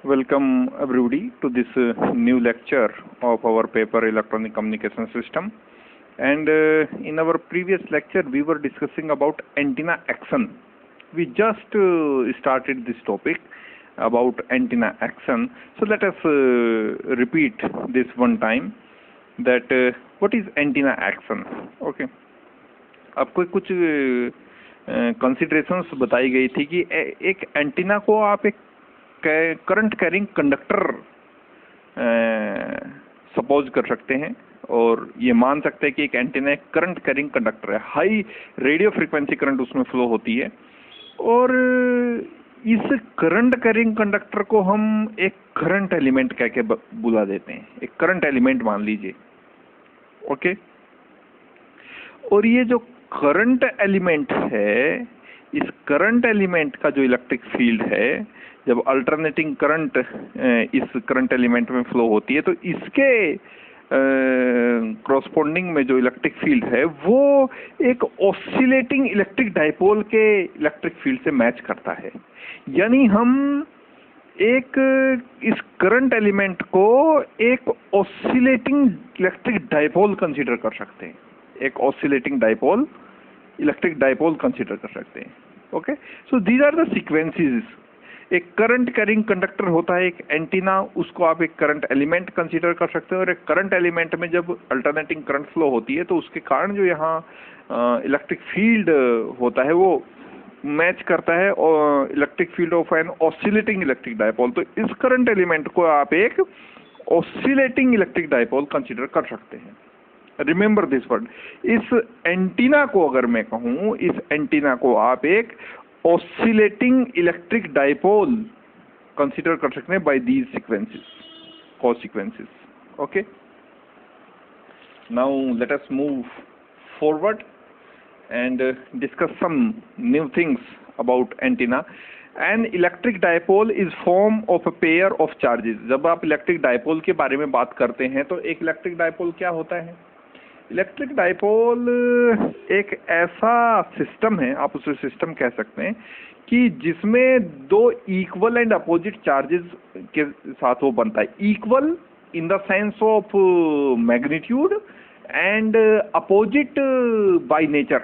Welcome everybody to this new lecture of our paper Electronic Communication System. And in our previous lecture we were discussing about antenna action. We just started this topic about antenna action. So let us repeat this one time that what is antenna action. Okay. आपको कुछ considerations बताई गई थी कि एक antenna को आप एक करंट कैरिंग कंडक्टर सपोज कर सकते हैं और ये मान सकते हैं कि एक एंटीना एक करंट कैरिंग कंडक्टर है, हाई रेडियो फ्रीक्वेंसी करंट उसमें फ्लो होती है और इस करंट कैरिंग कंडक्टर को हम एक करंट एलिमेंट कह के बुला देते हैं, एक करंट एलिमेंट मान लीजिए. ओके. और ये जो करंट एलिमेंट है, इस करंट एलिमेंट का जो इलेक्ट्रिक फील्ड है, जब अल्टरनेटिंग करंट इस करंट एलिमेंट में फ्लो होती है तो इसके कॉरस्पॉन्डिंग में जो इलेक्ट्रिक फील्ड है वो एक ऑसिलेटिंग इलेक्ट्रिक डाइपोल के इलेक्ट्रिक फील्ड से मैच करता है. यानी हम एक इस करंट एलिमेंट को एक ऑसिलेटिंग इलेक्ट्रिक डाइपोल कंसीडर कर सकते हैं, एक oscillating dipole electric dipole consider कर सकते हैं. Okay. So these are the sequences. एक करंट कैरिंग कंडक्टर होता है, एक एंटीना, उसको आप एक करंट एलिमेंट कंसीडर कर सकते हैं और एक करंट एलिमेंट में जब अल्टरनेटिंग करंट फ्लो होती है तो उसके कारण जो यहाँ इलेक्ट्रिक फील्ड होता है वो मैच करता है और electric field of an oscillating electric dipole. तो इस करंट एलिमेंट को आप एक ऑसिलेटिंग इलेक्ट्रिक डाइपोल कंसीडर कर सकते हैं. Remember this word. इस एंटीना को अगर मैं कहूं, इस एंटीना को आप एक ऑसिलेटिंग इलेक्ट्रिक डाइपोल कंसीडर कर सकते हैं by these sequences, consequences. Okay. Now let us move forward and discuss some new things about antenna. An electric dipole is form of a pair of charges. जब आप electric dipole के बारे में बात करते हैं तो एक इलेक्ट्रिक डाइपोल क्या होता है? इलेक्ट्रिक डाइपोल एक ऐसा सिस्टम है, आप उसे सिस्टम कह सकते हैं, कि जिसमें दो इक्वल एंड अपोजिट चार्जेस के साथ वो बनता है. Equal in the sense of magnitude and opposite by nature.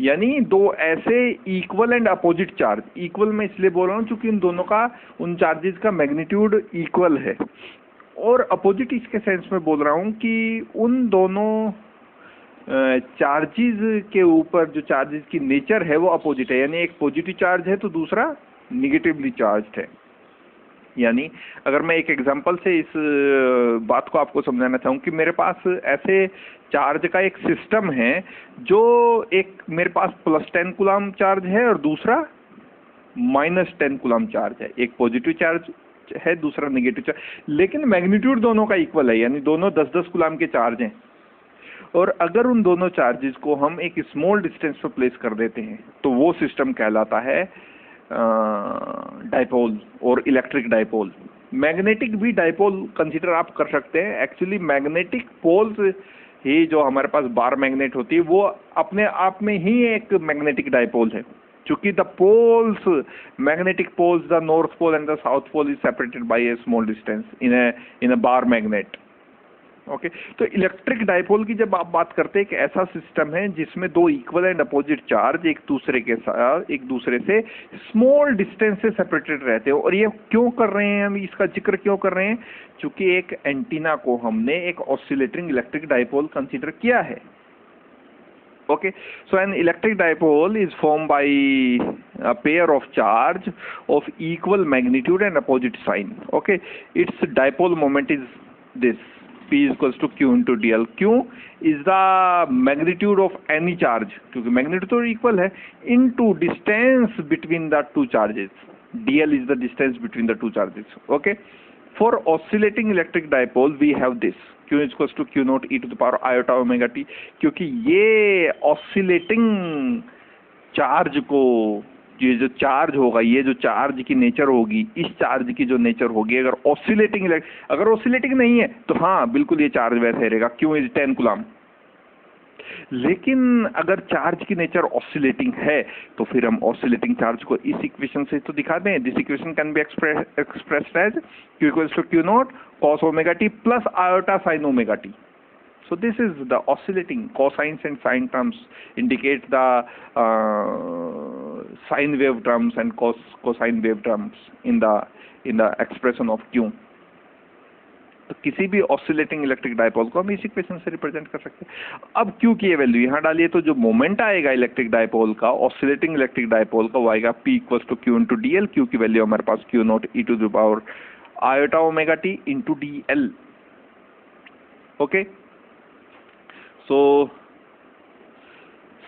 यानी दो ऐसे equal and opposite charge, equal मैं इसलिए बोल रहा हूँ क्योंकि इन दोनों का, उन चार्जेस का मैग्नीट्यूड इक्वल है, और अपोजिट इसके सेंस में बोल रहा हूँ कि उन दोनों चार्जेस के ऊपर जो चार्जेस की नेचर है वो अपोजिट है. यानी एक पॉजिटिव चार्ज है तो दूसरा निगेटिवली चार्ज्ड है. यानी अगर मैं एक एग्जांपल से इस बात को आपको समझाना चाहूँ कि मेरे पास ऐसे चार्ज का एक सिस्टम है जो एक मेरे पास +10 कूलम चार्ज है और दूसरा -10 कूलम चार्ज है. एक पॉजिटिव चार्ज है, दूसरा नेगेटिव चार्ज, लेकिन मैग्नीट्यूड दोनों का इक्वल है, यानी दोनों 10-10 कूलम के चार्ज हैं. और अगर उन दोनों चार्जेस को हम एक स्मॉल डिस्टेंस पर प्लेस कर देते हैं तो वो सिस्टम कहलाता है डाइपोल और इलेक्ट्रिक डाइपोल. मैग्नेटिक भी डाइपोल कंसीडर आप कर सकते हैं. एक्चुअली मैग्नेटिक पोल्स ही, जो हमारे पास बार मैग्नेट होती है, वो अपने आप में ही एक मैग्नेटिक डाइपोल है. चूंकि the poles, magnetic poles, the north pole and the south pole is separated by a small distance in a bar magnet. Okay. तो इलेक्ट्रिक डाइपोल की जब आप बात करते हैं, एक ऐसा सिस्टम है जिसमें दो इक्वल एंड अपोजिट चार्ज एक दूसरे के साथ, एक दूसरे से स्मॉल डिस्टेंस से सेपरेटेड रहते हो. और ये क्यों कर रहे हैं हम, इसका जिक्र क्यों कर रहे हैं? क्योंकि एक एंटीना को हमने एक ऑसिलेटिंग इलेक्ट्रिक डाइपोल कंसीडर किया है. Okay, so an electric dipole is formed by a pair of charge of equal magnitude and opposite sign. Okay, its dipole moment is this: P is equals to Q into dl. Q is the magnitude of any charge, क्योंकि magnitude तो equal है, into distance between the two charges. dl is the distance between the two charges. Okay, for oscillating electric dipole we have this: Q is equals to Q naught e to the power iota omega t. क्योंकि ये oscillating charge को, ये जो charge होगा, ये जो charge की nature होगी, इस चार्ज की जो नेचर होगी, अगर ऑसिलेटिंग नहीं है तो हाँ बिल्कुल ये चार्ज वैसे रहेगा. Q is 10 coulomb. लेकिन अगर चार्ज की नेचर ऑसिलेटिंग है तो फिर हम ऑसिलेटिंग चार्ज को इस इक्वेशन से तो दिखा दें. This equation can be expressed as q equals to q naught cos omega t plus iota sin omega t. So this is the oscillating. Cosines and sine terms indicate the sine wave terms and cosine wave terms in the expression of q. तो किसी भी oscillating electric dipole को हम इस equation से represent कर सकते हैं. अब Q की वैल्यू यहाँ डालिए तो जो मोमेंट आएगा इलेक्ट्रिक डायपोल का, ऑसिलेटिंग इलेक्ट्रिक डायपोल का, वो आएगा P equals to Q into DL. Q की वैल्यू हमारे पास Q not e to the power iota omega t into DL. Okay, so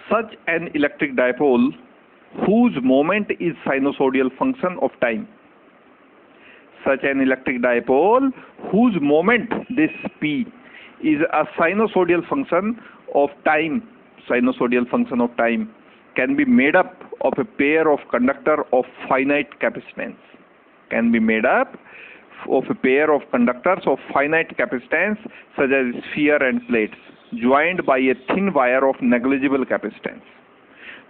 such an electric dipole whose moment is sinusoidal function of time. Such an electric dipole whose moment, this P, is a sinusoidal function of time, can be made up of a pair of conductor of finite capacitance. Can be made up of a pair of conductors of finite capacitance such as sphere and plates joined by a thin wire of negligible capacitance.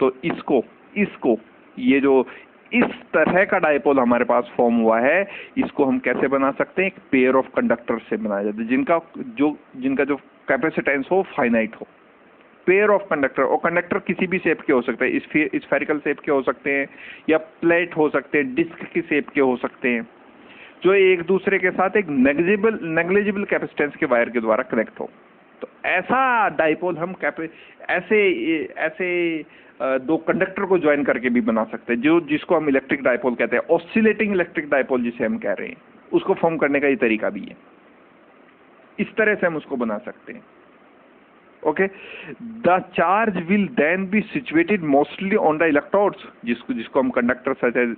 तो इसको ये जो इस तरह का dipole हमारे पास form हुआ है, इसको हम कैसे बना सकते हैं? एक पेयर ऑफ कंडक्टर से बनाया जाता है जिनका जो कैपेसिटेंस हो फाइनाइट हो. पेयर ऑफ कंडक्टर, और कंडक्टर किसी भी शेप के हो सकते हैं, स्फेरिकल शेप के हो सकते हैं या प्लेट हो सकते हैं, डिस्क की शेप के हो सकते हैं, जो एक दूसरे के साथ एक नेग्लिजिबल कैपेसिटेंस के वायर के द्वारा कनेक्ट हो. तो ऐसा डायपोल हम ऐसे दो कंडक्टर को ज्वाइन करके भी बना सकते हैं, जिसको हम इलेक्ट्रिक डायपोल कहते हैं. ऑसिलेटिंग इलेक्ट्रिक डायपोल जिसे हम कह रहे हैं, उसको फॉर्म करने का ये तरीका भी है. इस तरह से हम उसको बना सकते हैं. Okay, the charge will then be situated mostly on the electrodes, जिसको हम conductor such as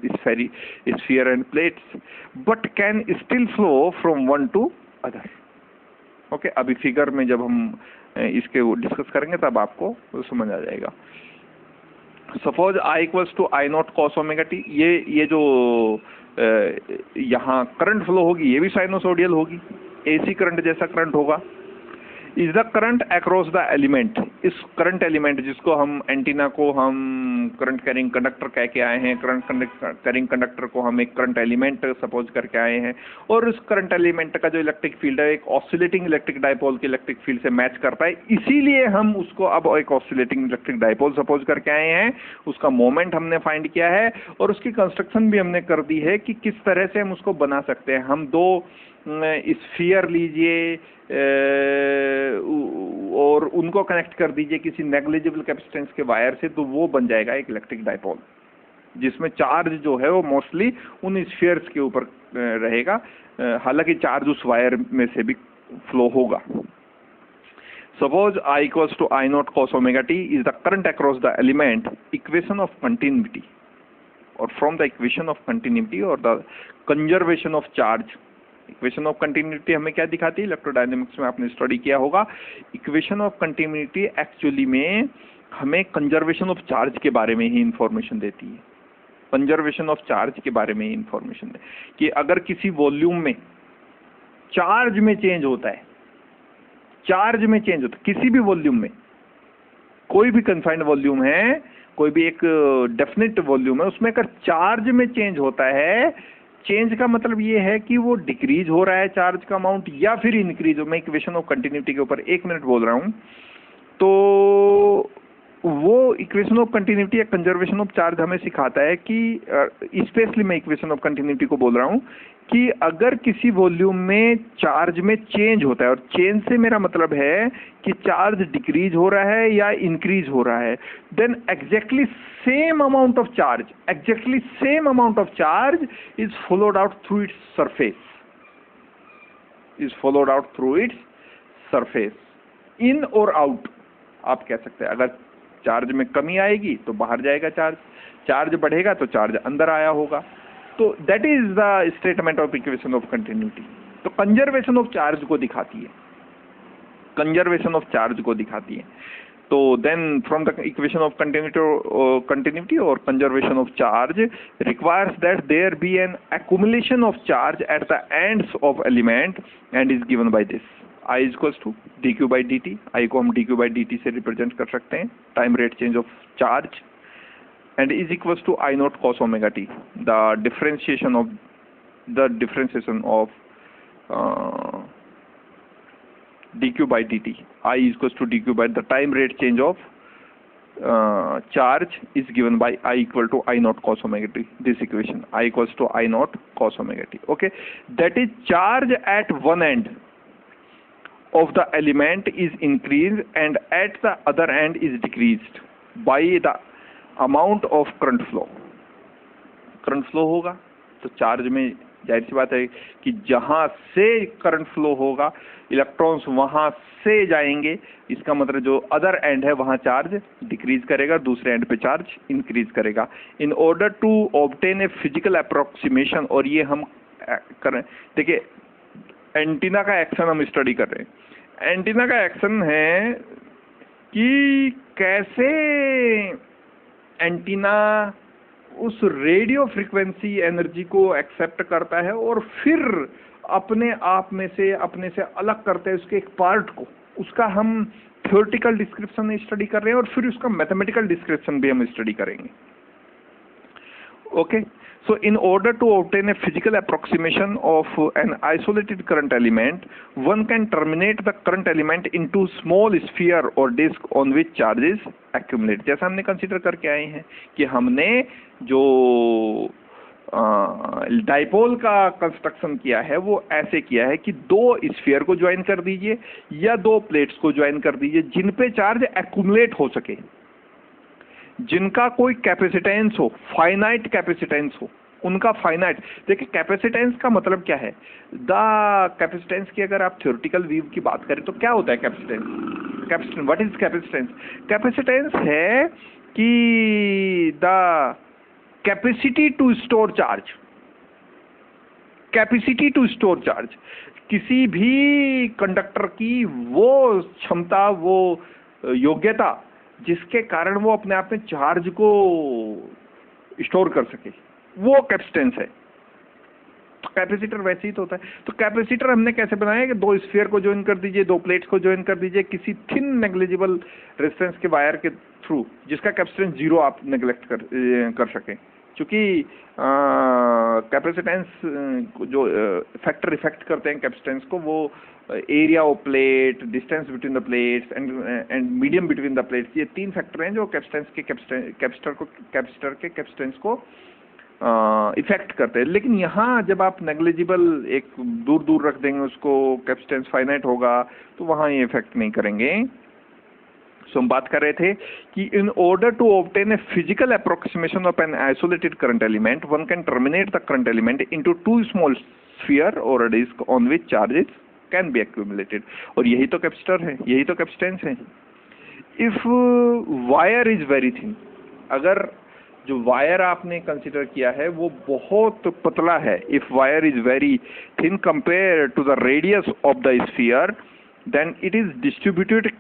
sphere and plates, but can still flow from one to other. Okay, अभी फिगर में जब हम इसके डिस्कस करेंगे तब आपको समझ आ जाएगा. Suppose I equals to I not cos omega t. ये जो यहाँ करंट फ्लो होगी ये भी साइनोसोडियल होगी, AC करंट जैसा करंट होगा. Is the current across the element. इस करंट एलिमेंट जिसको हम एंटीना को हम करंट कैरिंग कंडक्टर कह के आए हैं, करंट कैरिंग कंडक्टर को हम एक करंट एलिमेंट सपोज करके आए हैं, और उस करंट एलिमेंट का जो इलेक्ट्रिक फील्ड है एक ऑसिलेटिंग इलेक्ट्रिक डायपोल के इलेक्ट्रिक फील्ड से मैच करता है. इसीलिए हम उसको अब एक ऑसिलेटिंग इलेक्ट्रिक डायपोल सपोज करके आए हैं. उसका मोमेंट हमने फाइंड किया है और उसकी कंस्ट्रक्शन भी हमने कर दी है कि किस तरह से हम उसको बना सकते हैं. हम दो स्फीयर लीजिए और उनको कनेक्ट कर दीजिए किसी नेग्लिजिबल कैपेसिटेंस के वायर से, तो वो बन जाएगा एक इलेक्ट्रिक डायपोल, जिसमें चार्ज जो है वो मोस्टली उन स्फीयर्स के ऊपर रहेगा, हालांकि चार्ज उस वायर में से भी फ्लो होगा. Suppose I equals to I not cos omega t is the current across the element. Equation of continuity, और from the equation of continuity और the conservation of charge. Equation of continuity हमें क्या दिखाती है? Electrodynamics में आपने study किया होगा. इक्वेशन ऑफ कंटिन्यूटी एक्चुअली में हमें कंजर्वेशन ऑफ चार्ज के बारे में ही इंफॉर्मेशन देती है. कंजर्वेशन ऑफ चार्ज के बारे में ही इंफॉर्मेशन है कि अगर किसी वॉल्यूम में चार्ज में चेंज होता है, किसी भी वॉल्यूम में, कोई भी कन्फाइंड वॉल्यूम है, कोई भी एक डेफिनेट वॉल्यूम है, उसमें अगर चार्ज में चेंज होता है, चेंज का मतलब ये है कि वो डिक्रीज हो रहा है चार्ज का अमाउंट या फिर इंक्रीज हो. मैं इक्वेशन ऑफ कंटिन्यूटी के ऊपर 1 मिनट बोल रहा हूं, तो वो इक्वेशन ऑफ कंटिन्यूटी या कंजर्वेशन ऑफ चार्ज हमें सिखाता है कि स्पेशली मैं इक्वेशन ऑफ कंटिन्यूटी को बोल रहा हूं कि अगर किसी वॉल्यूम में चार्ज में चेंज होता है, और चेंज से मेरा मतलब है कि चार्ज डिक्रीज हो रहा है या इंक्रीज हो रहा है, then exactly same amount of charge is followed out through its surface, in और आउट आप कह सकते हैं. अगर चार्ज में कमी आएगी तो बाहर जाएगा चार्ज बढ़ेगा तो चार्ज अंदर आया होगा. तो that is the statement of equation of continuity. तो कंजर्वेशन ऑफ चार्ज को दिखाती है. तो then from the equation of continuity और conservation of charge requires that there be an accumulation of charge at the ends of element and is given by this. I is equals to d q by d t, I को हम d q by d t से represent कर सकते हैं, time rate change of charge, and is equals to I naught cos omega t, the differentiation of dq by dt. I is equals to dq by the time rate change of charge is given by I equal to I naught cos omega t. This equation I equals to I naught cos omega t. Okay, that is charge at one end of the element is increased and at the other end is decreased by the amount of current flow होगा तो charge में जाहिर सी बात है कि जहां से current flow होगा इलेक्ट्रॉन्स वहां से जाएंगे, इसका मतलब जो अदर एंड है वहां चार्ज डिक्रीज करेगा, दूसरे एंड पे चार्ज इंक्रीज करेगा। In order to obtain a physical approximation, और ये हम करें, देखिए एंटीना का एक्शन हम स्टडी कर रहे हैं। एंटीना का एक्शन है कि कैसे एंटीना उस रेडियो फ्रीक्वेंसी एनर्जी को एक्सेप्ट करता है और फिर अपने से अलग करता है उसके एक पार्ट को, उसका हम थ्योरेटिकल डिस्क्रिप्शन स्टडी कर रहे हैं और फिर उसका मैथमेटिकल डिस्क्रिप्शन भी हम स्टडी करेंगे। Okay, so in order to obtain a physical approximation of an isolated current element, one can terminate the current element into small sphere or disk on which charges accumulate। जैसा हमने consider करके आए हैं कि हमने जो dipole का construction किया है वो ऐसे किया है कि दो स्फीयर को ज्वाइन कर दीजिए या दो प्लेट्स को ज्वाइन कर दीजिए जिन पे चार्ज एक्यूमुलेट हो सके, जिनका कोई कैपेसिटेंस हो, फाइनाइट कैपेसिटेंस हो, उनका फाइनाइट। देखिए कैपेसिटेंस का मतलब क्या है, द कैपेसिटेंस की अगर आप थ्योरेटिकल व्यू की बात करें तो क्या होता है capacitance? What is capacitance? Capacitance है कि the capacity to store charge, capacity to store charge, किसी भी कंडक्टर की वो क्षमता, वो योग्यता जिसके कारण वो अपने आप में चार्ज को स्टोर कर सके, वो कैपेसिटेंस है। तो कैपेसिटर वैसे ही तो होता है। तो कैपेसिटर हमने कैसे बनाया कि दो स्फीयर को ज्वाइन कर दीजिए, दो प्लेट्स को ज्वाइन कर दीजिए किसी थिन नेग्लिजिबल रेजिस्टेंस के वायर के थ्रू, जिसका कैपेसिटेंस जीरो आप नेग्लेक्ट कर सकें। क्योंकि कैपेसिटेंस जो फैक्टर इफेक्ट करते हैं कैपेसिटेंस को, वो area of plate, distance between the plates and medium between the plates, ये तीन फैक्टर हैं जो कैपेसिटर के कैपेसिटेंस को इफेक्ट करते हैं। लेकिन यहाँ जब आप नेग्लिजिबल एक दूर दूर रख देंगे उसको, कैपेसिटेंस फाइनाइट होगा, तो वहाँ ये इफेक्ट नहीं करेंगे। सो हम बात कर रहे थे कि in order to obtain a physical approximation of an isolated current element, one can terminate the current element into two small sphere और a disc on which charges can be accumulated. और यही तो कैपेसिटर है, यही तो capacitance है। If wire is very thin, अगर जो वायर आपने कंसिडर किया है वो बहुत पतला है, if wire is very thin compare to the radius of the sphere, then it is distributed,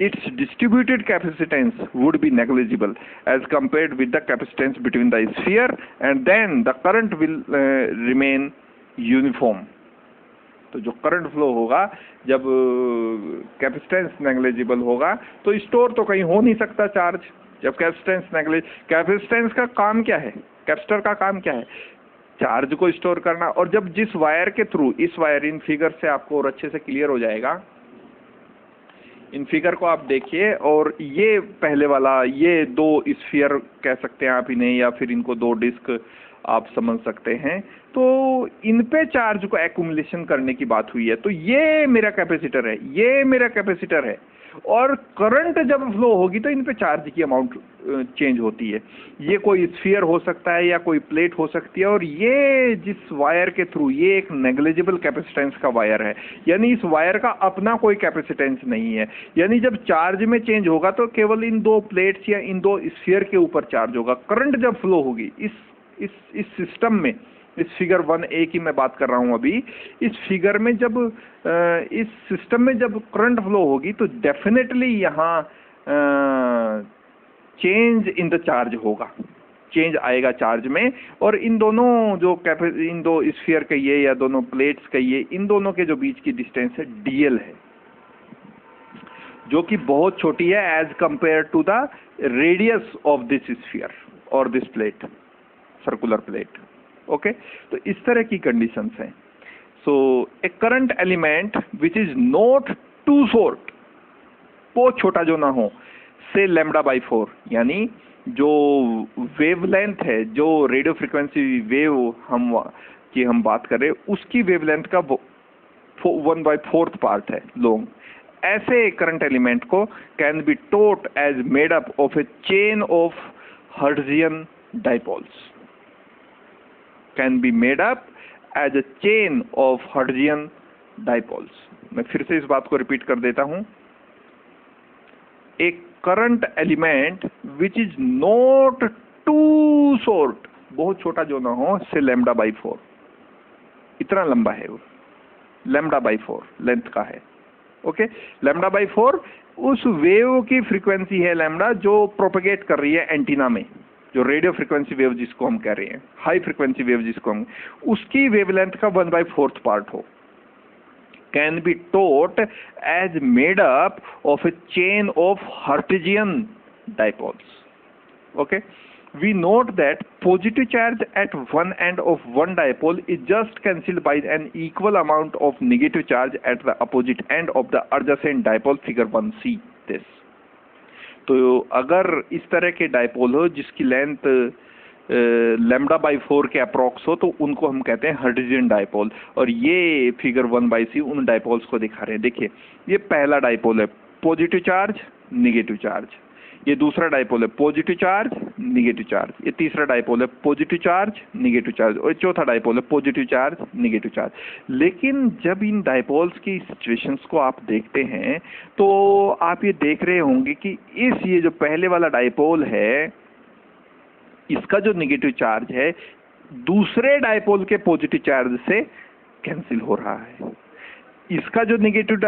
its distributed capacitance would be negligible as compared with the capacitance between the sphere, and then the current will remain uniform। तो जो current flow होगा जब capacitance negligible होगा तो store तो कहीं हो नहीं सकता चार्ज। जब कैपेसिटेंस का काम क्या है, कैपेसिटर का काम क्या है? चार्ज को स्टोर करना। और जब जिस वायर के थ्रू, इस वायर, इन फिगर से आपको और अच्छे से क्लियर हो जाएगा, इन फिगर को आप देखिए, और ये पहले वाला, ये दो स्फीयर कह सकते हैं आप इन्हें, या फिर इनको दो डिस्क आप समझ सकते हैं। तो इन पे चार्ज को एक्यूमुलेशन करने की बात हुई है। तो ये मेरा कैपेसिटर है, ये मेरा कैपेसिटर है, और करंट जब फ्लो होगी तो इन पे चार्ज की अमाउंट चेंज होती है। ये कोई स्फीयर हो सकता है या कोई प्लेट हो सकती है, और ये जिस वायर के थ्रू, ये एक नेग्लिजिबल कैपेसिटेंस का वायर है, यानी इस वायर का अपना कोई कैपेसिटेंस नहीं है। यानी जब चार्ज में चेंज होगा तो केवल इन दो प्लेट्स या इन दो स्फीयर के ऊपर चार्ज होगा। करंट जब फ्लो होगी इस सिस्टम में, इस फिगर 1A की मैं बात कर रहा हूं अभी, इस फिगर में जब इस सिस्टम में जब करंट फ्लो होगी तो डेफिनेटली यहाँ चेंज इन द चार्ज होगा, चेंज आएगा चार्ज में। और इन दोनों जो इन दो स्फीयर कहिए या दोनों प्लेट्स कहिए, इन दोनों के जो बीच की डिस्टेंस है DL है, जो कि बहुत छोटी है as compare to the radius of this sphere और this plate, circular plate. Okay, तो इस तरह की कंडीशंस हैं। So a current element which is not too short, बहुत छोटा जो ना हो, से λ/4, यानी जो वेवलेंथ है, जो रेडियो फ्रिक्वेंसी वेव हम बात करें, उसकी वेवलेंथ का 1/4 पार्ट है लॉन्ग। ऐसे करंट एलिमेंट को can be thought as made up of a chain of Hertzian dipoles, can be made up as a chain of Hertzian dipoles. मैं फिर से इस बात को रिपीट कर देता हूं, एक current element which is not too short, बहुत छोटा जो ना हो, से λ/4, इतना लंबा है वो, λ/4 लेंथ का है। ओके, λ/4 उस वेव की फ्रीक्वेंसी है लैम्डा जो प्रोपेगेट कर रही है एंटीना में, जो रेडियो फ्रीक्वेंसी वेव जिसको हम कह रहे हैं, हाई फ्रीक्वेंसी वेव जिसको हम, उसकी वेवलेंथ का 1/4 पार्ट हो, can be taught as made up of a chain of Hertzian dipoles. Okay, we note that positive charge at one end of one dipole is just cancelled by an equal amount of negative charge at the opposite end of the adjacent dipole, figure 1c this. तो अगर इस तरह के dipole हो जिसकी length λ/4 के approx हो, तो उनको हम कहते हैं हर्ट्जियन डाइपोल। और ये फिगर 1/c उन डाइपोल्स को दिखा रहे हैं। देखिए, ये पहला डाइपोल है, पॉजिटिव चार्ज नेगेटिव चार्ज, ये दूसरा डाइपोल है, पॉजिटिव चार्ज नेगेटिव चार्ज, ये तीसरा डाइपोल है, पॉजिटिव चार्ज नेगेटिव चार्ज, और चौथा डाइपोल है, पॉजिटिव चार्ज नेगेटिव चार्ज। लेकिन जब इन डाइपोल्स की सिचुएशंस को आप देखते हैं तो आप ये देख रहे होंगे कि ये जो पहले वाला डाइपोल है, इसका जो नेगेटिव चार्ज है दूसरे डाइपोल के पॉजिटिव चार्ज से कैंसिल हो रहा है। इसका जो नेगेटिव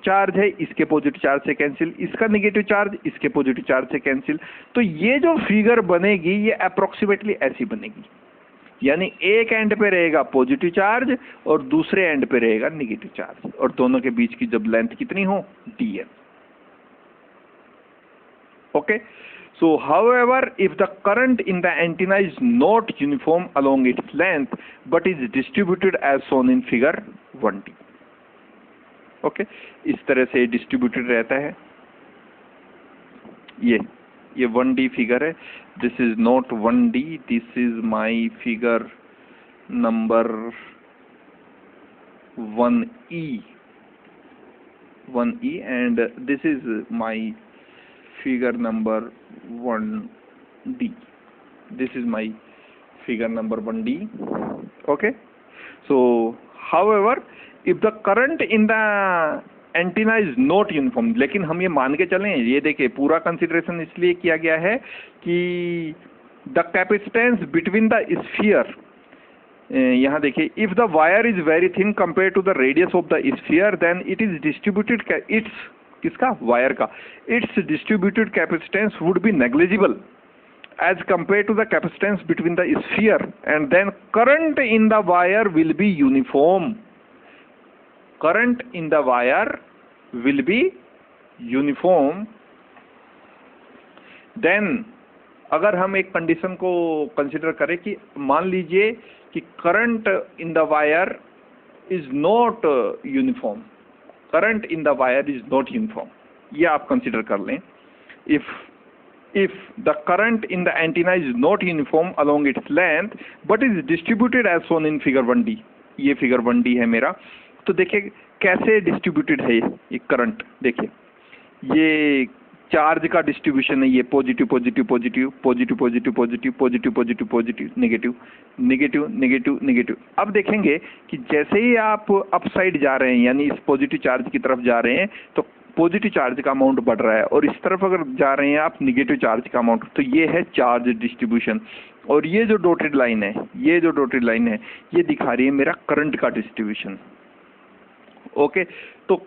चार्ज है इसके पॉजिटिव चार्ज से कैंसिल, इसका नेगेटिव चार्ज इसके पॉजिटिव चार्ज से कैंसिल। तो ये जो फिगर बनेगी ये अप्रोक्सीमेटली ऐसी बनेगी, यानी एक एंड पे रहेगा पॉजिटिव चार्ज और दूसरे एंड पे रहेगा नेगेटिव चार्ज, और दोनों के बीच की जब लेंथ कितनी हो, dn। Okay, so however if the current in the antenna is not uniform along its length but is distributed as shown in figure 1d, okay, इस तरह से डिस्ट्रीब्यूटेड रहता है। ये 1d फिगर है, this is not 1d, this is my figure number 1e and this is my figure number 1d, this is my figure number 1d. Okay, so however if the current in the antenna is not uniform, लेकिन हम ये मान के चलें, ये देखिए पूरा consideration इसलिए किया गया है कि the capacitance between the sphere, यहाँ देखिए, if the wire is very thin compare to the radius of the sphere then it is distributed, its किसका, वायर का, its distributed capacitance would be negligible as compared to the capacitance between the sphere, and then current in the wire will be uniform. Current in the wire will be uniform. Then अगर हम एक condition को consider करें कि मान लीजिए कि current in the wire is not uniform, current in the wire is not uniform, ये आप कंसिडर कर लें। if the current in the antenna is not uniform along its length but is distributed as shown in figure 1d, ये figure 1d है मेरा। तो देखिए कैसे डिस्ट्रीब्यूटेड है ये करंट, देखिए ये चार्ज का डिस्ट्रीब्यूशन है, ये positive positive positive positive positive positive positive positive positive negative negative negative negative. अब देखेंगे कि जैसे ही आप अप साइड जा रहे हैं, यानी इस पॉजिटिव चार्ज की तरफ जा रहे हैं, तो पॉजिटिव चार्ज का अमाउंट बढ़ रहा है, और इस तरफ अगर जा रहे हैं आप निगेटिव चार्ज का अमाउंट, तो ये है चार्ज डिस्ट्रीब्यूशन। और ये जो डॉटेड लाइन है, ये जो डॉटेड लाइन है, ये दिखा रही है मेरा करंट का डिस्ट्रीब्यूशन। ओके, तो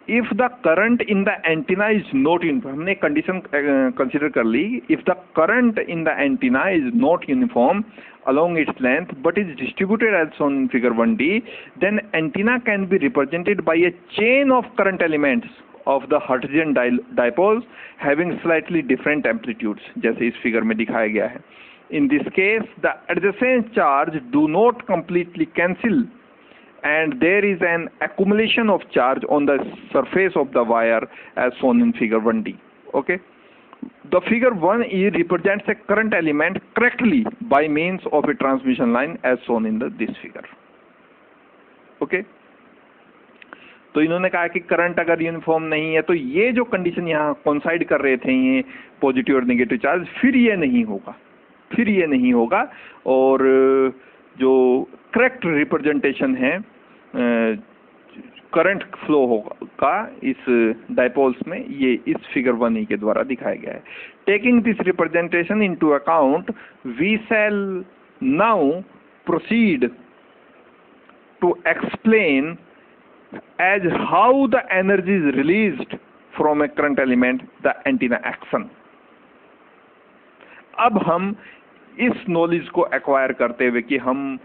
if the current in the antenna is not uniform, हमने कंडीशन कंसिडर कर ली, if the current in the antenna is not uniform along its length but is distributed as shown in figure 1d, then antenna can be represented by a chain of current elements of the Hertzian dipoles having slightly different amplitudes, जैसे इस figure में दिखाया गया है. In this case, the adjacent charge do not completely cancel, and there is an accumulation of charge on the surface of the wire as shown in figure 1D. Okay. The figure 1E represents a current element correctly by means of a transmission line as shown in this figure. Okay. तो इन्होंने कहा कि current अगर uniform नहीं है तो ये जो कंडीशन यहाँ कोइंसाइड कर रहे थे, ये पॉजिटिव और नेगेटिव चार्ज, फिर ये नहीं होगा, और जो करेक्ट रिप्रेजेंटेशन है करंट फ्लो होगा इस डाइपोल्स में, ये इस फिगर 1E के द्वारा दिखाया गया है. Taking this representation into account, we shall now proceed to explain as how the energy is released from a current element, the antenna action. अब हम इस नॉलेज को एक्वायर करते हुए कि हम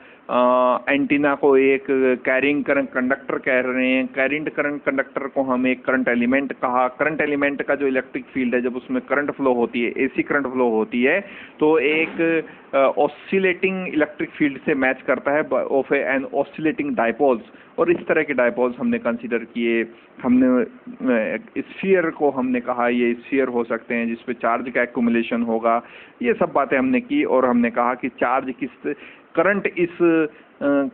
एंटीना को एक कैरिंग करंट कंडक्टर कह रहे हैं, कैरिंग करंट कंडक्टर को हम एक करंट एलिमेंट कहा. करंट एलिमेंट का जो इलेक्ट्रिक फील्ड है, जब उसमें करंट फ्लो होती है, एसी करंट फ्लो होती है, तो एक ऑसिलेटिंग इलेक्ट्रिक फील्ड से मैच करता है ऑफ एन ऑसिलेटिंग डाइपोल्स. और इस तरह के डाइपोल्स हमने कंसीडर किए. हमने स्फीयर को हमने कहा ये स्फीयर हो सकते हैं जिसपे चार्ज का एक्यूमुलेशन होगा. ये सब बातें हमने की और हमने कहा कि चार्ज किस करंट इस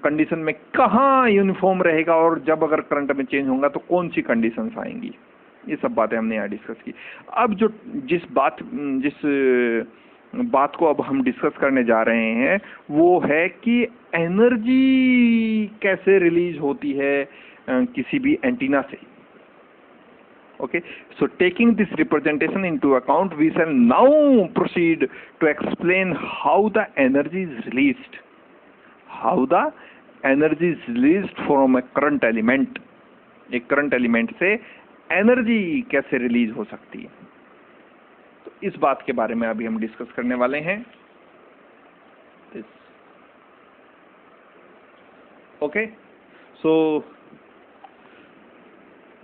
कंडीशन में कहाँ यूनिफॉर्म रहेगा और जब अगर करंट में चेंज होगा तो कौन सी कंडीशंस आएंगी. ये सब बातें हमने यहाँ डिस्कस की. अब जिस बात को अब हम डिस्कस करने जा रहे हैं वो है कि एनर्जी कैसे रिलीज होती है किसी भी एंटीना से. Okay, so taking this representation into account, we shall now proceed to explain how the energy is released. How the energy is released from a current element. एक करंट एलिमेंट से energy कैसे release हो सकती है, तो इस बात के बारे में अभी हम डिस्कस करने वाले हैं. Okay, so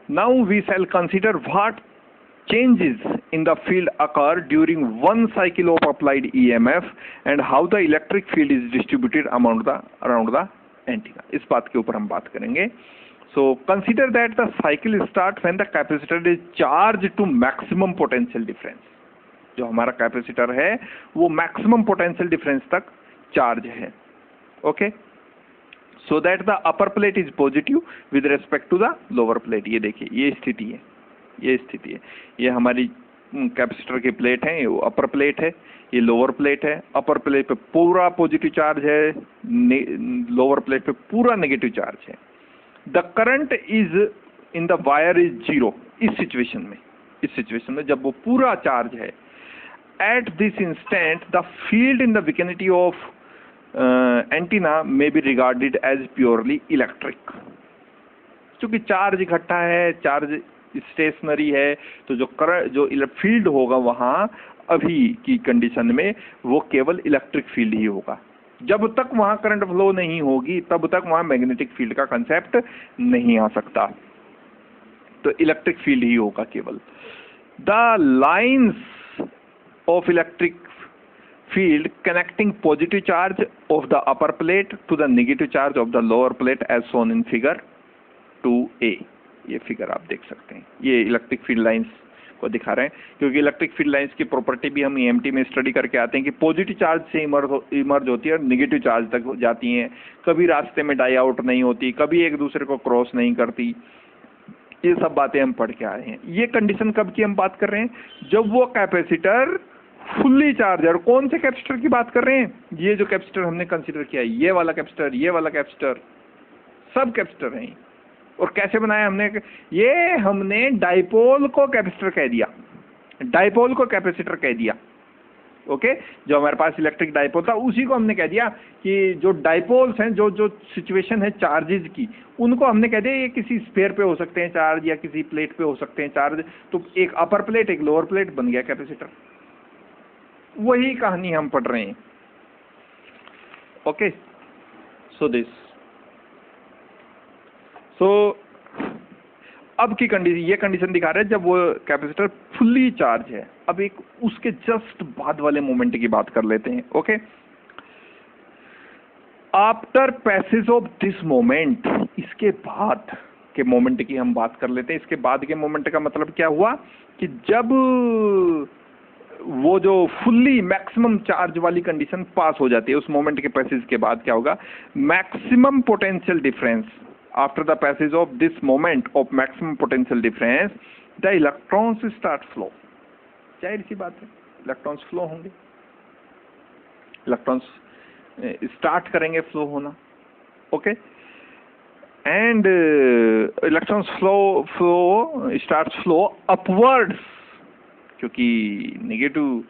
now we shall consider what changes in the field occur during one cycle of applied EMF and how the electric field is distributed around the antenna. इस बात के ऊपर हम बात करेंगे. So consider that the cycle starts when the capacitor is charged to maximum potential difference. जो हमारा capacitor है वो मैक्सिमम पोटेंशियल डिफरेंस तक चार्ज है. Okay, so that the upper plate is positive with respect to the lower plate. ये देखिए ये स्थिति है, ये हमारी कैपेसिटर की प्लेट है, ये अपर प्लेट है, ये लोअर प्लेट है. अपर प्लेट पे पूरा पॉजिटिव चार्ज है, लोअर प्लेट पे पूरा नेगेटिव चार्ज है. The current is in the wire is zero. इस सिचुएशन में जब वो पूरा चार्ज है, at this instant the field in the vicinity of antenna may be regarded as purely electric. क्योंकि चार्ज इकट्ठा है, चार्ज स्टेशनरी है, तो जो फील्ड होगा वहां अभी की कंडीशन में वो केवल इलेक्ट्रिक फील्ड ही होगा. जब तक वहां करंट फ्लो नहीं होगी तब तक वहां मैग्नेटिक फील्ड का कंसेप्ट नहीं आ सकता, तो इलेक्ट्रिक फील्ड ही होगा केवल. The lines of electric field connecting positive charge of the upper plate to the negative charge of the lower plate as shown in figure 2A. ये फिगर आप देख सकते हैं, ये इलेक्ट्रिक फील्ड लाइंस को दिखा रहे हैं, क्योंकि इलेक्ट्रिक फील्ड लाइंस की प्रॉपर्टी भी हम EMT में स्टडी करके आते हैं कि पॉजिटिव चार्ज से इमर्ज होती है और नेगेटिव चार्ज तक जाती हैं, कभी रास्ते में डाई आउट नहीं होती, कभी एक दूसरे को क्रॉस नहीं करती. ये सब बातें हम पढ़ के आ रहे हैं. ये कंडीशन कब की हम बात कर रहे हैं, जब वो कैपेसिटर फुल्ली चार्ज है. और कौन से कैपेसिटर की बात कर रहे हैं, ये जो कैपेसिटर हमने कंसीडर किया है, ये वाला कैपेसिटर, सब कैपेसिटर हैं. और कैसे बनाया हमने, ये हमने डाइपोल को कैपेसिटर कह दिया, डाइपोल को कैपेसिटर कह दिया. ओके, जो हमारे पास इलेक्ट्रिक डाइपोल था उसी को हमने कह दिया कि जो डाइपोल्स हैं, जो सिचुएशन है चार्जेस की, उनको हमने कह दिया ये किसी स्फीयर पे हो सकते हैं चार्ज या किसी प्लेट पे हो सकते हैं चार्ज. तो एक अपर प्लेट एक लोअर प्लेट बन गया कैपेसिटर. वही कहानी हम पढ़ रहे हैं. ओके, सो अब की कंडीशन, ये कंडीशन दिखा रहा है जब वो कैपेसिटर फुल्ली चार्ज है। अब एक उसके जस्ट बाद वाले मोमेंट की बात कर लेते हैं। Okay, after passage of this moment, इसके बाद के मोमेंट की हम बात कर लेते हैं। इसके बाद के मोमेंट का मतलब क्या हुआ कि जब वो जो फुल्ली मैक्सिमम चार्ज वाली कंडीशन पास हो जाती है, उस मोमेंट के पैसेज के बाद क्या होगा, maximum potential difference, after the passage of this moment of maximum potential difference the electrons start flow. जाहिर सी बात है, इलेक्ट्रॉन्स फ्लो होंगे, इलेक्ट्रॉन्स स्टार्ट करेंगे फ्लो होना। Okay, and electrons flow start flow upwards, क्योंकि नेगेटिव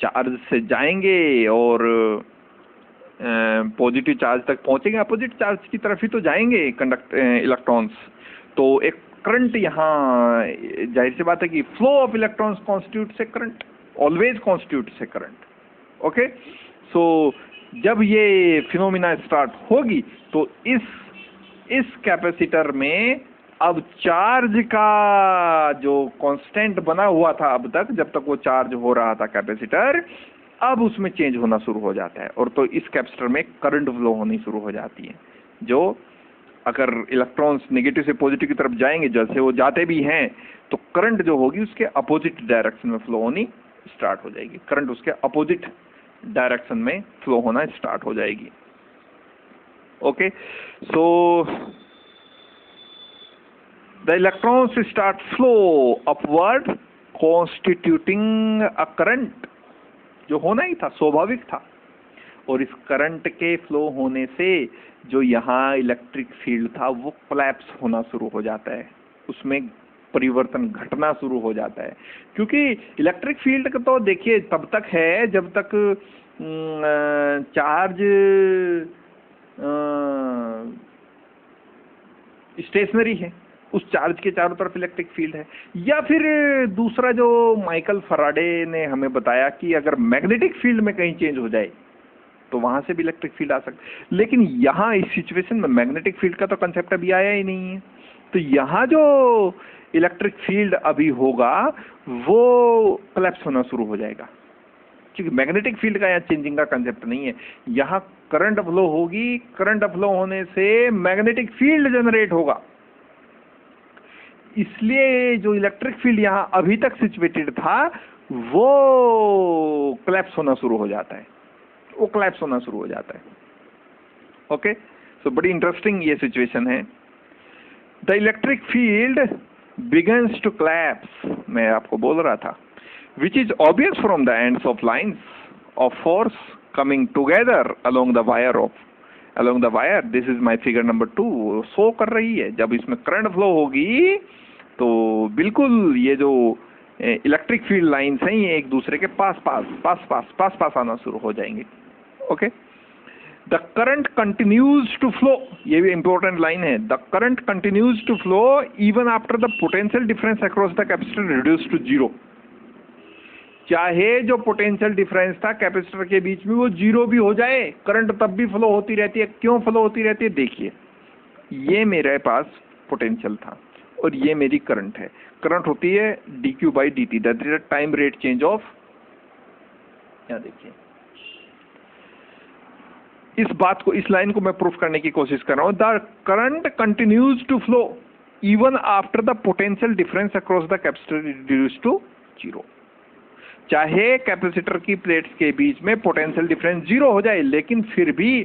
चार्ज से जाएंगे और पॉजिटिव चार्ज तक पहुंचेंगे, अपोजिट चार्ज की तरफ ही तो जाएंगे इलेक्ट्रॉन्स। तो एक करंट यहाँ, जाहिर सी बात है कि फ्लो ऑफ इलेक्ट्रॉन्स कॉन्स्टिट्यूट से करंट, ऑलवेज कॉन्स्टिट्यूट से करंट। ओके, सो जब ये फिनोमिना स्टार्ट होगी तो इस कैपेसिटर में अब चार्ज का जो कांस्टेंट बना हुआ था अब तक, जब तक वो चार्ज हो रहा था कैपेसिटर, अब उसमें चेंज होना शुरू हो जाता है, और तो इस कैपेसिटर में करंट फ्लो होनी शुरू हो जाती है, जो अगर इलेक्ट्रॉन्स नेगेटिव से पॉजिटिव की तरफ जाएंगे, जैसे वो जाते भी हैं, तो करंट जो होगी उसके अपोजिट डायरेक्शन में फ्लो होनी स्टार्ट हो जाएगी, करंट उसके अपोजिट डायरेक्शन में फ्लो होना स्टार्ट हो जाएगी। Okay, so the electrons start flow upward constituting a current, जो होना ही था, स्वाभाविक था। और इस करंट के फ्लो होने से जो यहाँ इलेक्ट्रिक फील्ड था वो कोलैप्स होना शुरू हो जाता है, उसमें परिवर्तन घटना शुरू हो जाता है। क्योंकि इलेक्ट्रिक फील्ड का तो देखिए तब तक है जब तक चार्ज स्टेशनरी है, उस चार्ज के चारों तरफ इलेक्ट्रिक फील्ड है। या फिर दूसरा जो माइकल फराडे ने हमें बताया कि अगर मैग्नेटिक फील्ड में कहीं चेंज हो जाए तो वहां से भी इलेक्ट्रिक फील्ड आ सकता है। लेकिन यहाँ इस सिचुएशन में मैग्नेटिक फील्ड का तो कंसेप्ट अभी आया ही नहीं है, तो यहाँ जो इलेक्ट्रिक फील्ड अभी होगा वो कोलैप्स होना शुरू हो जाएगा, क्योंकि मैग्नेटिक फील्ड का यहाँ चेंजिंग का कंसेप्ट नहीं है। यहाँ करंट फ्लो होगी, करंट फ्लो होने से मैग्नेटिक फील्ड जनरेट होगा, इसलिए जो इलेक्ट्रिक फील्ड यहाँ अभी तक सिचुएटेड था वो कोलैप्स होना शुरू हो जाता है, वो कोलैप्स होना शुरू हो जाता है। ओके, सो बड़ी इंटरेस्टिंग ये सिचुएशन है। The electric field begins to collapse, मैं आपको बोल रहा था, which is obvious from the ends of lines of force coming together along the wire. This is my figure number 2 show कर रही है। जब इसमें करंट फ्लो होगी तो बिल्कुल ये जो इलेक्ट्रिक फील्ड लाइंस हैं ये एक दूसरे के पास आना शुरू हो जाएंगे। Okay, the current continues to flow, ये भी इंपॉर्टेंट लाइन है। The current continues to flow even after the potential difference across the capacitor reduce to 0। चाहे जो पोटेंशियल डिफरेंस था कैपेसिटर के बीच में वो 0 भी हो जाए, करंट तब भी फ्लो होती रहती है। क्यों फ्लो होती रहती है? देखिए, ये मेरे पास पोटेंशियल था और ये मेरी करंट है। करंट होती है dq/dt, that is time rate change of, यहाँ देखिए, इस बात को, इस लाइन को मैं प्रूफ करने की कोशिश कर रहा हूं। The current continues to flow even after the potential difference across the capacitor reduce to 0। चाहे कैपेसिटर की प्लेट्स के बीच में पोटेंशियल डिफरेंस 0 हो जाए, लेकिन फिर भी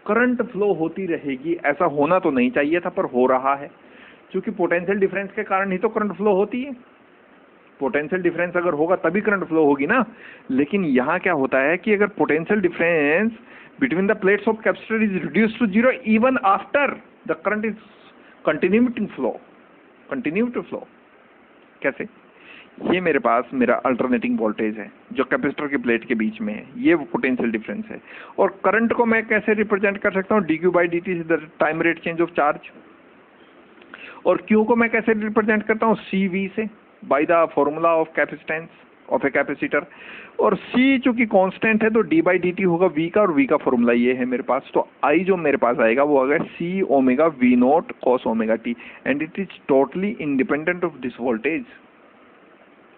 करंट फ्लो होती रहेगी। ऐसा होना तो नहीं चाहिए था पर हो रहा है, क्योंकि पोटेंशियल डिफरेंस के कारण ही तो करंट फ्लो होती है। पोटेंशियल डिफरेंस अगर होगा तभी करंट फ्लो होगी ना। लेकिन यहाँ क्या होता है कि अगर potential difference between the plates of capacitor is reduce to 0 even after the current is continue to flow. कैसे? ये मेरे पास मेरा अल्टरनेटिंग वोल्टेज है जो कैपेसिटर की प्लेट के बीच में है, ये वो पोटेंशियल डिफरेंस है। और करंट को मैं कैसे रिप्रेजेंट कर सकता हूँ? dq/dt is the time rate change of charge. और Q को मैं कैसे रिप्रेजेंट करता हूँ? CV से, by the formula of capacitance. Of a capacitor, और C चूंकि कांस्टेंट है तो d/dt होगा V का, और V का फॉर्मूला ये है मेरे पास, तो I जो मेरे पास आएगा वो आएगा C omega V not cos omega t, and it is totally independent of this voltage.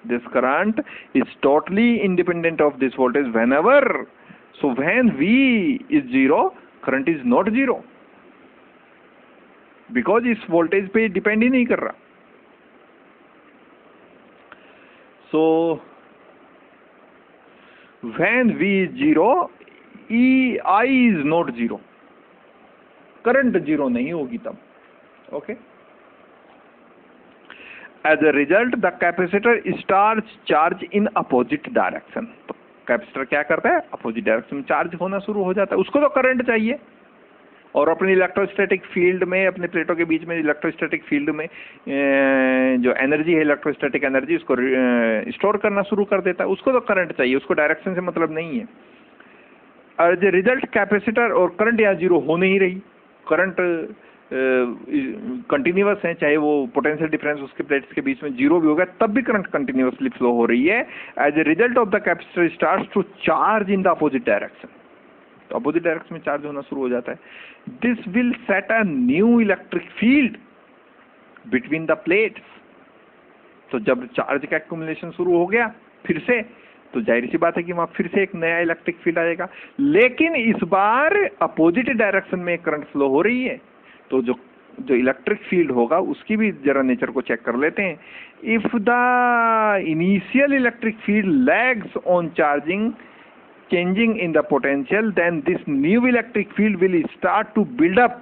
This current is totally independent of this voltage whenever, so when V is 0, current is not 0, because इस voltage पे depend ही नहीं कर रहा. So when V is 0, I is not 0, current 0 नहीं होगी तब. Okay. As a result, the capacitor starts charge in opposite direction. तो capacitor क्या करता है, अपोजिट डायरेक्शन में चार्ज होना शुरू हो जाता है. उसको तो करंट चाहिए, और अपने इलेक्ट्रोस्टैटिक फील्ड में, अपने प्लेटों के बीच में इलेक्ट्रोस्टैटिक फील्ड में जो एनर्जी है, इलेक्ट्रोस्टैटिक एनर्जी, उसको स्टोर करना शुरू कर देता है. उसको तो करंट चाहिए, उसको डायरेक्शन से मतलब नहीं है. एज ए रिजल्ट कैपेसिटर, और करंट यहाँ जीरो हो नहीं रही, करंट कंटिन्यूअस है, चाहे वो पोटेंशियल डिफरेंस उसके प्लेट्स के बीच में जीरो भी होगा तब भी करंट कंटिन्यूअसली फ्लो हो रही है. As a result of the capacitor starts to charge in the opposite direction, तो अपोजिट डायरेक्शन में चार्ज होना शुरू हो जाता है. This will set a new electric field between the plates. तो जब चार्ज का एक्युमुलेशन शुरू हो गया फिर से, तो जाहिर सी बात है कि वहां फिर से एक नया इलेक्ट्रिक फील्ड आएगा, लेकिन इस बार अपोजिट डायरेक्शन में करंट फ्लो हो रही है. तो जो इलेक्ट्रिक फील्ड होगा उसकी भी जरा नेचर को चेक कर लेते हैं. If the initial electric field lags on charging changing in the potential, then this new electric field will start to build up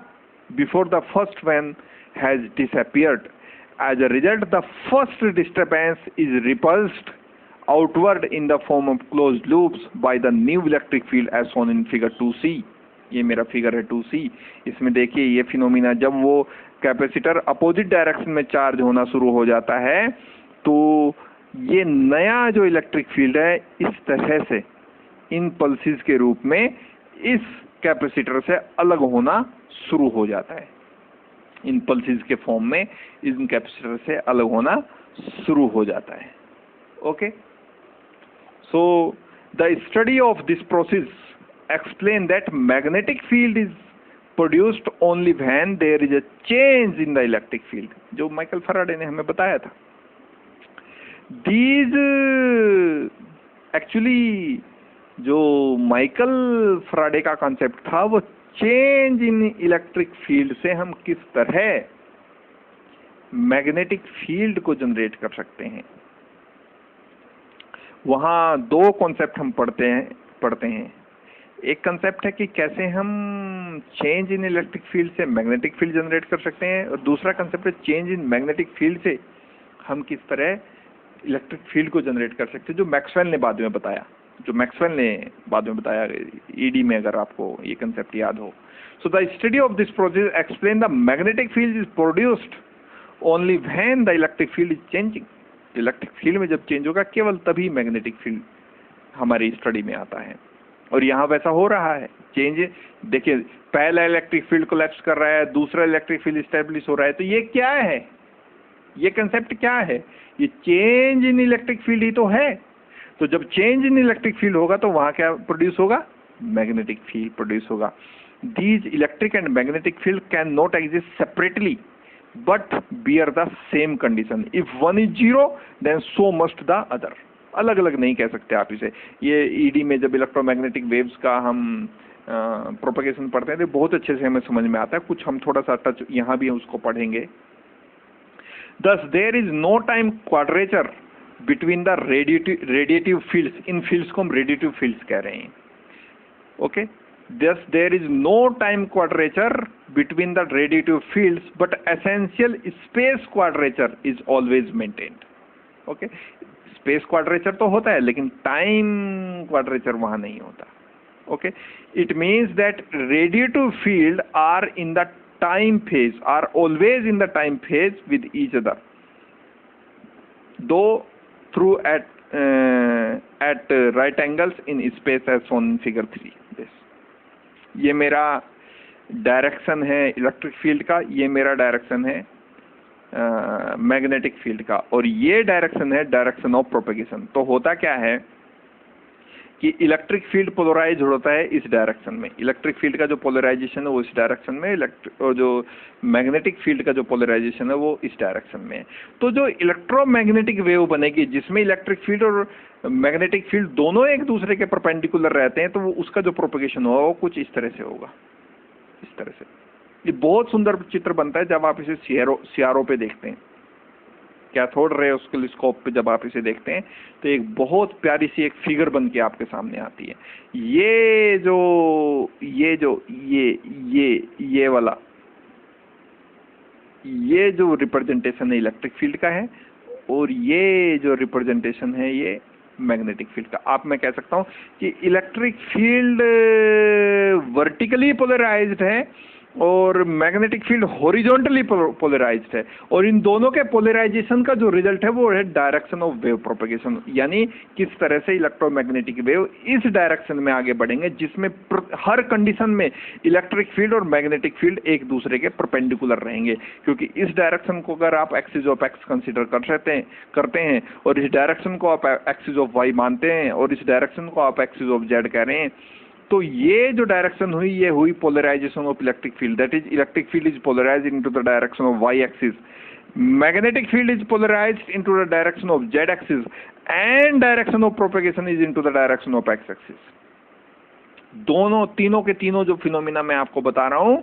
before the first one has disappeared. As a result, the first disturbance is repulsed outward in the form of closed loops by the new electric field as shown in figure 2c. ये मेरा figure है 2c. इसमें देखिए ये phenomena, जब वो capacitor opposite direction में charge होना शुरू हो जाता है तो ये नया जो इलेक्ट्रिक फील्ड है इस तरह से इन पल्सेस के रूप में इस कैपेसिटर से अलग होना शुरू हो जाता है. इन पल्सेस के फॉर्म में इन कैपेसिटर से अलग होना शुरू हो जाता है. Okay, so the study of this process explain that magnetic field is produced only when there is a change in the electric field, जो माइकल फैराडे ने हमें बताया था. These actually जो माइकल फैराडे का कॉन्सेप्ट था वो चेंज इन इलेक्ट्रिक फील्ड से हम किस तरह मैग्नेटिक फील्ड को जनरेट कर सकते हैं. वहाँ दो कॉन्सेप्ट हम पढ़ते हैं. एक कंसेप्ट है कि कैसे हम चेंज इन इलेक्ट्रिक फील्ड से मैग्नेटिक फील्ड जनरेट कर सकते हैं, और दूसरा कंसेप्ट है चेंज इन मैग्नेटिक फील्ड से हम किस तरह इलेक्ट्रिक फील्ड को जनरेट कर सकते हैं, जो मैक्सवेल ने बाद में बताया ईडी में, अगर आपको ये कंसेप्ट याद हो. So the study of this process explain the magnetic field is produced only when the electric field is changing. Electric field में जब चेंज होगा केवल तभी मैग्नेटिक फील्ड हमारी स्टडी में आता है, और यहाँ वैसा हो रहा है चेंज. देखिए पहला इलेक्ट्रिक फील्ड कोलैप्स कर रहा है, दूसरा इलेक्ट्रिक फील्ड स्टेब्लिश हो रहा है, तो ये क्या है, ये कंसेप्ट क्या है, ये चेंज इन इलेक्ट्रिक फील्ड ही तो है. तो जब चेंज इन इलेक्ट्रिक फील्ड होगा तो वहाँ क्या प्रोड्यूस होगा, मैग्नेटिक फील्ड प्रोड्यूस होगा. These electric and magnetic field can not exist separately but bear the same condition. If one is zero then so must the other. अलग अलग नहीं कह सकते आप इसे. ये ईडी में जब इलेक्ट्रोमैग्नेटिक वेव्स का हम प्रोपगेशन पढ़ते हैं तो बहुत अच्छे से हमें समझ में आता है. कुछ हम थोड़ा सा टच यहाँ भी उसको पढ़ेंगे. Thus there is no time quadrature between the radiative fields. In fields को हम radiative fields कह रहे हैं. Okay? Thus there is no time quadrature between the radiative fields, but essential space quadrature is always maintained. Okay? Space quadrature तो होता है लेकिन time quadrature वहां नहीं होता. Okay, it means that radiative field are in the time phase, are always in the time phase with each other, though through at right angles in space as shown in figure 3. ये मेरा direction है electric field का, ये मेरा direction है magnetic field का, और ये डायरेक्शन है डायरेक्शन ऑफ प्रोपेगेशन। तो होता क्या है कि इलेक्ट्रिक फील्ड पोलराइज होता है इस डायरेक्शन में, इलेक्ट्रिक फील्ड का जो पोलराइजेशन है वो इस डायरेक्शन में, और जो मैग्नेटिक फील्ड का जो पोलराइजेशन है वो इस डायरेक्शन में है। तो जो इलेक्ट्रोमैग्नेटिक वेव बनेगी जिसमें इलेक्ट्रिक फील्ड और मैग्नेटिक फील्ड दोनों एक दूसरे के परपेंडिकुलर रहते हैं, तो वो उसका जो प्रोपेगेशन होगा वो कुछ इस तरह से होगा, इस तरह से। ये बहुत सुंदर चित्र बनता है जब आप इसे सीआरओ पे देखते हैं, कैथोड रे ऑस्किलोस्कोप पे जब आप इसे देखते हैं तो एक बहुत प्यारी सी एक फिगर बन के आपके सामने आती है। ये वाला ये जो रिप्रेजेंटेशन है इलेक्ट्रिक फील्ड का है, और ये जो रिप्रेजेंटेशन है ये मैग्नेटिक फील्ड का। आप मैं कह सकता हूं कि इलेक्ट्रिक फील्ड वर्टिकली पोलराइज्ड है और मैग्नेटिक फील्ड हॉरिजॉन्टली पोलराइज्ड है, और इन दोनों के पोलराइजेशन का जो रिजल्ट है वो है डायरेक्शन ऑफ वेव प्रोपेगेशन, यानी किस तरह से इलेक्ट्रोमैग्नेटिक वेव इस डायरेक्शन में आगे बढ़ेंगे जिसमें हर कंडीशन में इलेक्ट्रिक फील्ड और मैग्नेटिक फील्ड एक दूसरे के परपेंडिकुलर रहेंगे। क्योंकि इस डायरेक्शन को अगर आप एक्सिस ऑफ एक्स कंसिडर करते हैं और इस डायरेक्शन को आप एक्सिस ऑफ वाई मानते हैं और इस डायरेक्शन को आप एक्सिस ऑफ जेड कह रहे हैं, तो ये जो डायरेक्शन हुई ये हुई polarisation of electric field, that is electric field is polarised into the direction of Y axis, magnetic field is polarised into the direction of Z axis, and direction of propagation is into the direction of X axis. दोनों तीनों के तीनों जो phenomena मैं आपको बता रहा हूं,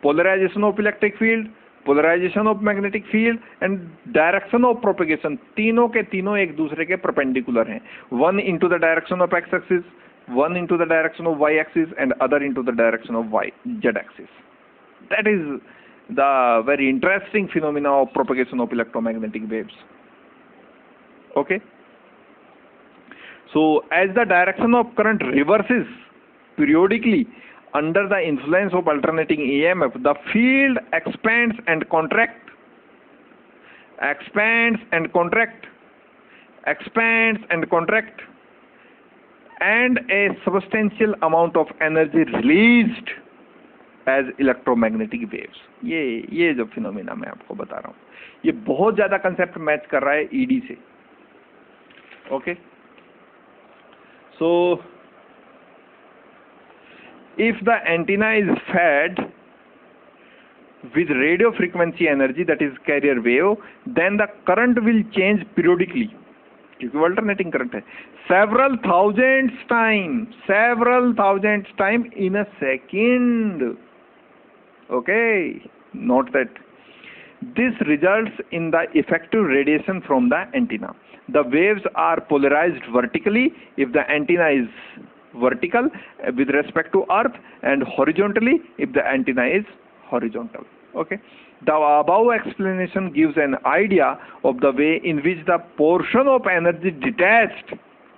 polarisation of electric field, polarisation of magnetic field and direction of propagation, तीनों के तीनों एक दूसरे के परपेंडिकुलर हैं। One into the direction of X axis, one into the direction of y axis and other into the direction of z axis. That is the very interesting phenomena of propagation of electromagnetic waves. Okay, so as the direction of current reverses periodically under the influence of alternating EMF, the field expands and contracts, expands and contracts, expands and contracts, and a substantial amount of energy released as electromagnetic waves. ये जो phenomena मैं आपको बता रहा हूँ ये बहुत ज्यादा कंसेप्ट मैच कर रहा है ईडी से। Okay, so if the antenna is fed with radio frequency energy, that is carrier wave, then the current will change periodically, क्योंकि अल्टरनेटिंग करंट है, several thousands time in a second. Okay, note that this results in the effective radiation from the antenna. The waves are polarized vertically if the antenna is vertical with respect to earth, and horizontally if the antenna is horizontal. Okay, the above explanation gives an idea of the way in which the portion of energy detached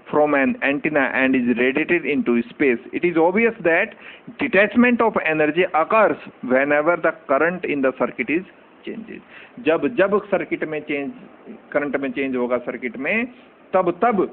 from an antenna and is radiated into space. It is obvious that detachment of energy occurs whenever the current in the circuit is changes. जब circuit में change, current में change होगा circuit में, तब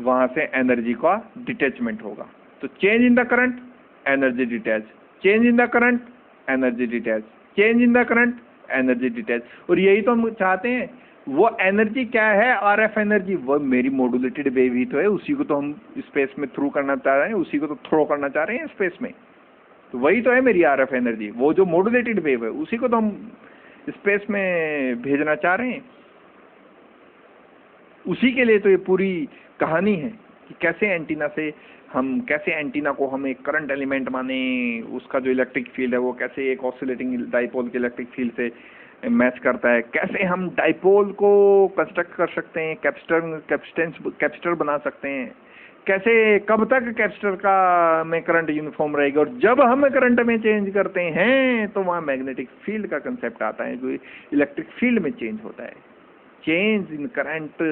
वहां से energy का detachment होगा। तो change in the current, energy detach, change in the current, energy detach, change in the current, energy detach. और यही तो हम चाहते हैं। वो एनर्जी क्या है? आरएफ एनर्जी, वो मेरी मॉड्यूलेटेड वेव ही तो है, उसी को तो हम स्पेस में थ्रू करना चाह रहे हैं, उसी को तो थ्रो करना चाह रहे हैं स्पेस में। तो वही तो है मेरी आरएफ एनर्जी, वो जो मॉड्यूलेटेड वेव है उसी को तो हम स्पेस में भेजना चाह रहे हैं। उसी के लिए तो ये पूरी कहानी है कि कैसे एंटीना से हम, कैसे एंटीना को हम एक करंट एलिमेंट माने, उसका जो इलेक्ट्रिक फील्ड है वो कैसे एक ऑसिलेटिंग डाइपोल के इलेक्ट्रिक फील्ड से मैच करता है, कैसे हम डाइपोल को कंस्ट्रक्ट कर सकते हैं, कैपेसिटर बना सकते हैं, कैसे कब तक कैपेसिटर का में करंट यूनिफॉर्म रहेगा, और जब हम करंट में चेंज करते हैं तो वहाँ मैग्नेटिक फील्ड का कंसेप्ट आता है जो इलेक्ट्रिक फील्ड में चेंज होता है। Change in current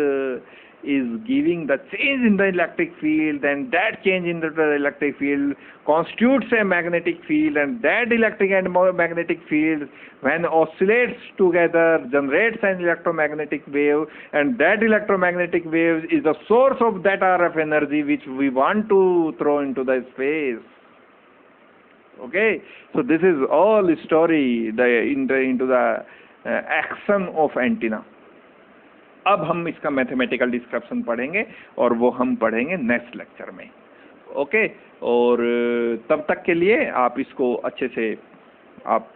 is giving the change in the electric field, and that change in the electric field constitutes a magnetic field, and that electric and magnetic field when oscillates together generates an electromagnetic wave, and that electromagnetic wave is the source of that RF energy which we want to throw into the space. Okay, so this is all story into the action of antenna. अब हम इसका mathematical description पढ़ेंगे और वो हम पढ़ेंगे next lecture में। Okay, और तब तक के लिए आप इसको अच्छे से आप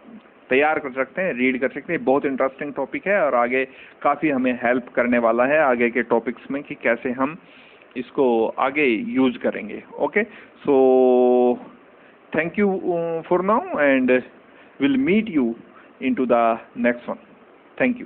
तैयार कर सकते हैं, रीड कर सकते हैं। बहुत इंटरेस्टिंग टॉपिक है और आगे काफ़ी हमें हेल्प करने वाला है आगे के टॉपिक्स में कि कैसे हम इसको आगे यूज करेंगे। Okay, so thank you for now and will meet you into the next one. Thank you.